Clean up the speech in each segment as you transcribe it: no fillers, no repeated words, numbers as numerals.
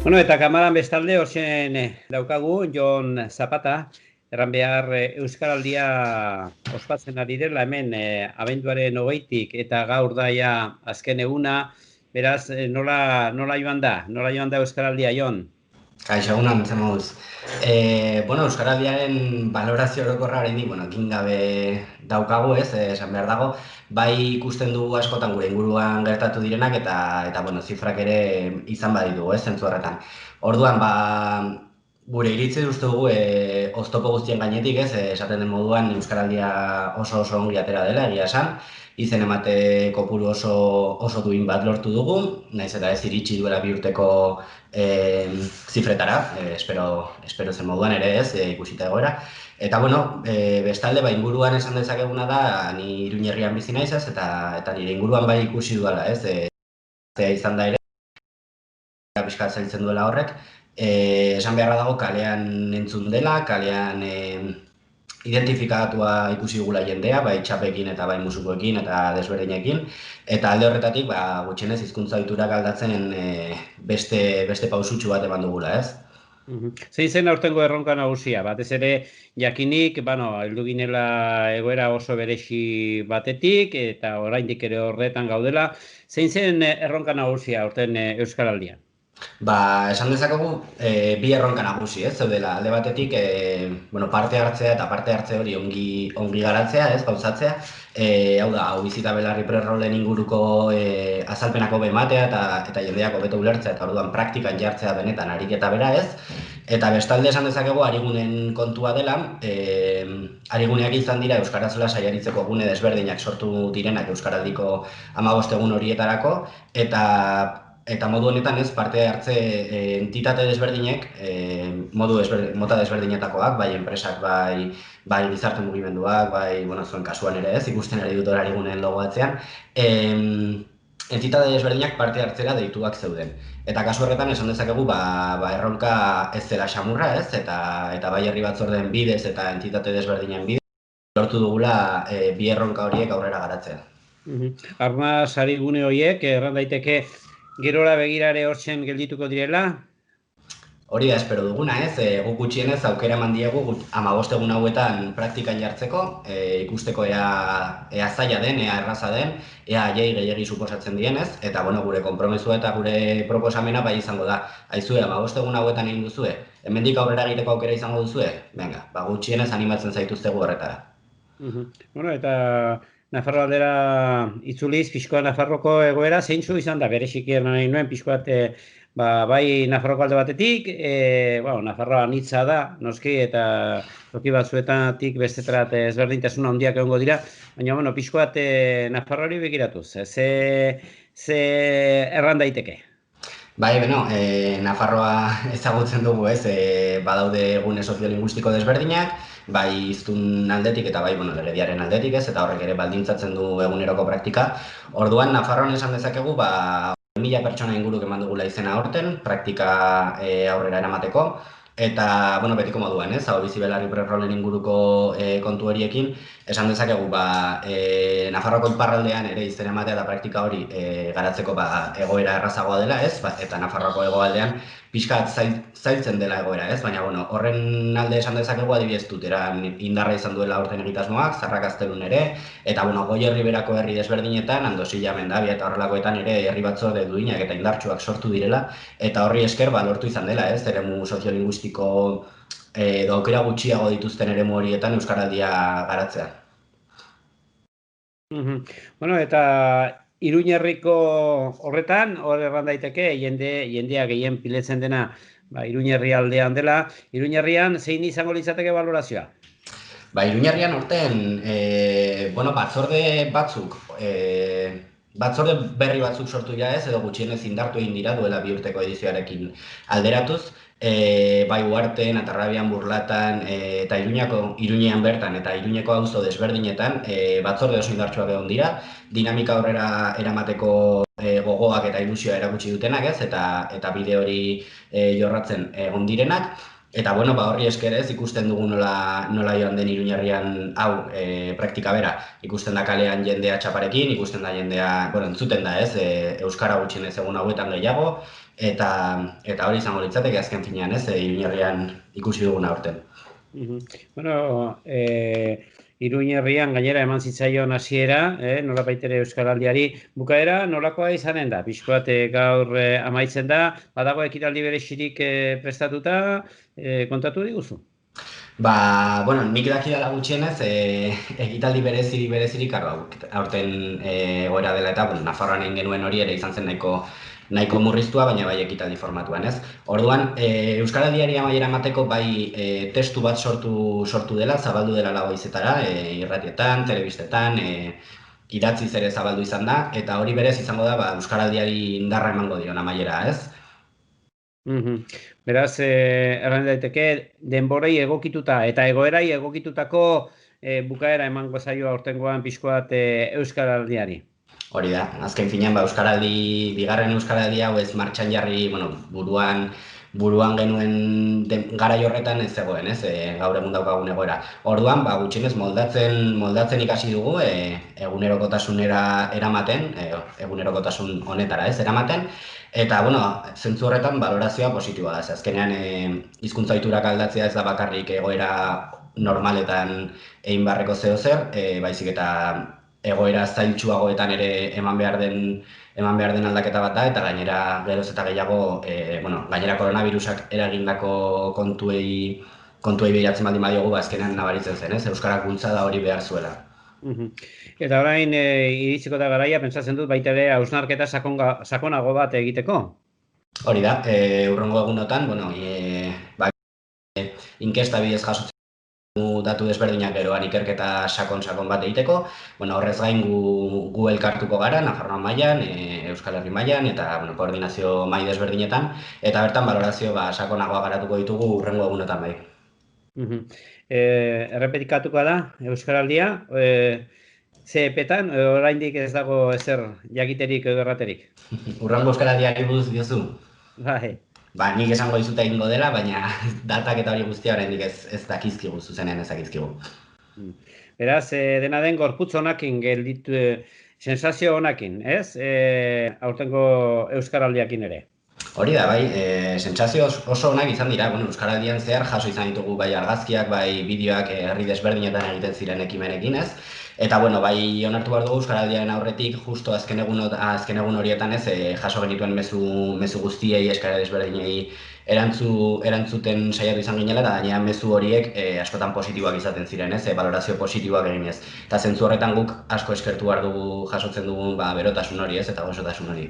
Bueno, eta kamaran bestalde horzen daukagu, Jon Zapata, erran behar Euskaraldia ospatzen ari dela hemen abenduaren 20tik eta gaur daia azken eguna, beraz nola joan da Euskaraldia, Jon? Kaixo, egunon, zer moduz. Euskaraldiaren balorazio orokorra oraindik, egin gabe daukagu, esan behar dago, bai ikusten dugu askotan gure inguruan gertatu direnak eta zifrak ere izan baditugu, zentzu horretan. Orduan, gure iritzi uste dugu oztopo guztien gainetik, esaten den moduan Euskaraldia oso ongi atera dela, egia esan, izen emate kopuru oso duin bat lortu dugu, nahiz eta ez iritsi duela 2 urteko zifretara, espero zen moduan ere ez, ikusita egoera. Eta bestalde inguruan esan dezakeguna da, ni Iruñerrian bizi naiz ez, eta nire inguruan bai ikusi dudala ez, izan da ere, pixkat zailtzen duela horrek, esan beharra dago kalean entzun dela, kalean identifikatua ikusi dugula jendea, bai txapekin eta bai musukoekin eta desberdinekin, eta alde horretatik gutxienez hizkuntza ohiturak aldatzen beste pausutxu bat eman dugula, ez? Zein zen aurtengo erronka nagusia, batez ere jakinik, heldu ginela egoera oso berezi batetik eta oraindik ere horretan gaudela, zein zen erronka nagusia aurten Euskaraldian? Esan dezakegu, bi erronka nagusi, zeudela alde batetik, parte hartzea eta parte hartze hori ongi garatzea, gauzatzea, hau bizita belarri prerrolen inguruko azalpenako bematea eta jendeak hobeto ulertzea eta orduan praktikan jartzea benetan ariketa bera eta bestalde esan dezakegu arigunen kontua dela, ariguneak izan dira Euskaraz lasaiaritzeko gune desberdinak sortu direnak Euskaraldiko 15 egun horietarako, eta modu honetan parte hartze entitate desberdinek, mota desberdinetakoak, bai enpresak, bai gizarte mugimenduak, bai, zuen kasuan ere ez, ikusten ari dut arigunen logo atzean, entitate desberdinak parte hartzera deituak zeuden. Eta kasu horretan esan dezakegu, erronka ez zela xamurra ez, eta bai herri batzordeen bidez eta entitate desberdinen bidez, lortu dugula bi erronka horiek aurrera garatzea. Arnaz arigune horiek, erran daiteke, gerora begirare hortzen geldituko direla? Hori da, espero duguna ez, guk gutxienez aukera eman diegu 15 egun hauetan praktikan jartzeko, ikusteko ea zaila den, ea erraza den, ea gehiegi suposatzen dienez, eta gure konpromesua eta gure proposamena bai izango da. Aizue, 15 egun hauetan egin duzue, hemendik aurrera egiteko aukera izango duzue, venga, gutxienez animatzen zaituztegu horretara. Eta Nafarro aldera itzuliz, pixkoa Nafarroko egoera, zeintzu izan da, bereziki nahi nuen pixkoat, bai Nafarroko alde batetik, Nafarroa anitza da, noski, eta toki batzuetatik bestetarat ezberdintasun handiak egongo dira, baina, pixkoat Nafarroari begiratuz, ze erran daiteke? Nafarroa ezagutzen dugu ez, badaude gune soziolinguistiko desberdinak, bai hiztun aldetik eta bai legediaren aldetik ez, eta horrek ere baldintzatzen du eguneroko praktika. Orduan, Nafarroan esan dezakegu, 1000 pertsona inguruk eman dugula izena aurten, praktika aurrera eramateko, eta, betiko moduan, hau bizi belarri prerrolen inguruko kontu horiekin, esan dezakegu, Nafarroako iparraldean ere izena ematea eta praktika hori garatzeko egoera errazagoa dela, eta Nafarroako hegoaldean pixkat zailtzen dela egoera, baina horren alde esan dezakegu adibidez Tuteran indarra izan duela aurten egitasmoak, Zarra Gaztelun ere, eta Goierri berako herri desberdinetan, Andosilla, Mendabia eta horrelakoetan ere herri batzorde duinak eta indartsuak sortu direla, eta horri esker lortu izan dela, eremu soziolinguistiko edo aukera gutxiago dituzten eremu horietan Euskaraldia garatzea. Eta Iruñerriko horretan, hor erran daiteke, jendea gehien piletzen dena Iruñerri aldean dela. Iruñerrian zein izango litzateke balorazioa? Iruñerrian horten, batzorde batzuk, batzorde berri batzuk sortu dira ez, edo gutxienez indartu egin dira duela 2 urteko edizioarekin alderatuz, bai Uharten, Atarrabian, Burlatan, eta Iruñean bertan eta Iruñeko auzo desberdinetan batzorde oso indartsuak egon dira, dinamika aurrera eramateko gogoak eta ilusioa erakutsi dutenak ez, eta bide hori jorratzen egon direnak. Eta, bueno, ba, horri esker ez, ikusten dugu nola joan den Iruñerrian hau praktika bera. Ikusten da kalean jendea txaparekin, ikusten da jendea, bueno, entzuten da ez, euskara gutxienez egun hauetan gehiago, eta hori izango litzateke azken finean ez, Iruñerrian ikusi duguna aurten. Bueno, Iruñerrian gainera eman zitzaion hasiera, nolabait ere Euskaraldiari bukaera, nolakoa izanen da? Pixkoat gaur amaitzen da, badago ekitaldi berezirik prestatuta, kontatu diguzu? Ba, bueno, nik dakidala gutxienez, ekitaldi berezirik, aurten egoera dela eta, bueno, Nafarroan egin genuen hori ere izan zen nahiko murriztua, baina bai ekitaldi formatuan, ez? Orduan, Euskaraldiari amaiera emateko bai testu bat sortu dela, zabaldu dela lagoizetara, irratietan, telebistetan, idatziz ere zabaldu izan da, eta hori berez izango da, ba, Euskaraldiari indarra emango dion amaiera, ez? Beraz, erran daiteke, denborei egokituta eta egoerai egokitutako bukaera emango zaio aurtengoan pixkoat Euskaraldiari. Hori da, azken finean, ba, bigarren Euskaraldi hau ez martxan jarri, bueno, buruan genuen garai horretan ez zegoen, ez, gaur egun daukagun egoera. Orduan, ba, gutxienez moldatzen ikasi dugu, egunerokotasunera eramaten, egunerokotasun honetara ez eramaten, eta, bueno, zentzu horretan balorazioa positiboa da. Azkenean, hizkuntza ohiturak aldatzea ez da bakarrik egoera normaletan egin beharreko zeozer, baizik eta egoera zailtsuagoetan ere eman behar den aldaketa bat da, eta gainera geroz eta gehiago, gainera koronavirusak eragindako kontuei behiratzen baldin badiogu, azkenean nabaritzen zen, ez? Euskarak bultzada hori behar zuela. Eta orain iritsiko da garaia, pentsatzen dut baita ere hausnarketa sakonago bat egiteko? Hori da, hurrengo egunotan, inkesta bidez jasotzen datu desberdinak geroan ikerketa sakon bat egiteko. Horrez gain gu elkartuko gara, Nafarroan mailan, Euskal Herri mailan eta koordinazio mai desberdinetan, eta bertan balorazio sakonagoa garatuko ditugu hurrengo egunotan bai. Errepetikatuko da Euskaraldia, ze epetan, oraindik ez dago ezer jakiterik edo erraterik? Hurrengo Euskaraldiari buruz diozu? Bai. Ba, nik esango dizut egingo dela, baina datak eta hori guztia oraindik ez dakizkigu, zuzenean ez dakizkigu. Beraz, dena den gorputz honakin gelditu, sensazio honakin, ez? Aurtengo Euskaraldiakin ere. Hori da, bai, sentsazio oso onak izan dira, Euskaraldian zehar jaso izan ditugu bai argazkiak, bai bideoak herri desberdinetan egiten ziren ekimenekin, ez? Eta, bai, onartu behar dugu Euskaraldiaren aurretik, justo azken egun horietan ez, jaso genituen mezu guztiei, eskara desberdinei erantzuten saiatu izan ginela, eta gainera mezu horiek askotan positiboak izaten ziren, ez, balorazio positiboak eginez. Eta zentzu horretan guk asko eskertu behar dugu jasotzen dugun berotasun hori, ez, eta gozotasun hori.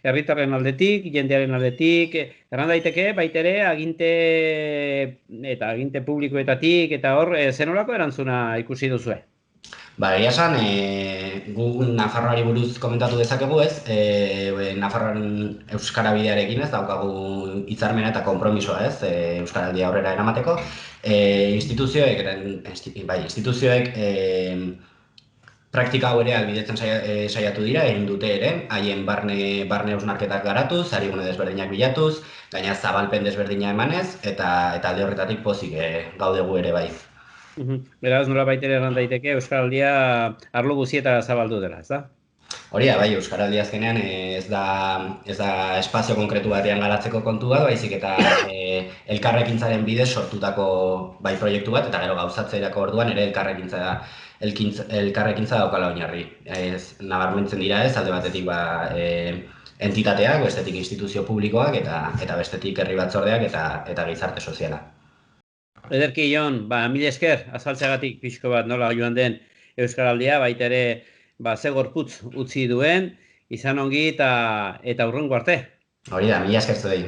Herritarren aldetik, jendearen aldetik, erran daiteke, baitere, aginte publikoetatik, eta hor, zenolako erantzuna ikusi duzue? Egia esan, gu Nafarroari buruz komentatu dezakegu ez, Nafarroaren Euskara bidearekin ez, daukagu hitzarmena eta konpromisoa ez, Euskaraldia aurrera eramateko. Instituzioek praktika hau ere albidetzen saiatu dira, egin dute ere, haien barne hausnarketak garatuz, harigune desberdinak bilatuz, gaina zabalpen desberdina emanez, eta alde horretatik pozik gaudegu ere bai. Beraz, nola baitere erran daiteke, Euskaraldia arlo guzietara zabaldu dela, ez da? Hori da, bai, Euskaraldia azkenean ez da espazio konkretu batean garatzeko kontu bat, baizik eta elkarrekintzaren bidez sortutako bai proiektu bat, eta gero gauzatzerako orduan ere elkarrekintza daukala oinarri. Nabarmentzen dira ez, alde batetik entitateak, bestetik instituzio publikoak, eta bestetik herri batzordeak eta gizarte soziala. Ederki, Jon, mila esker, azaltzeagatik pixko bat nola joan den Euskaraldia, baita ere, ze gorputz utzi duen, izan ongi eta hurrengo arte. Hori da, mila esker zuei.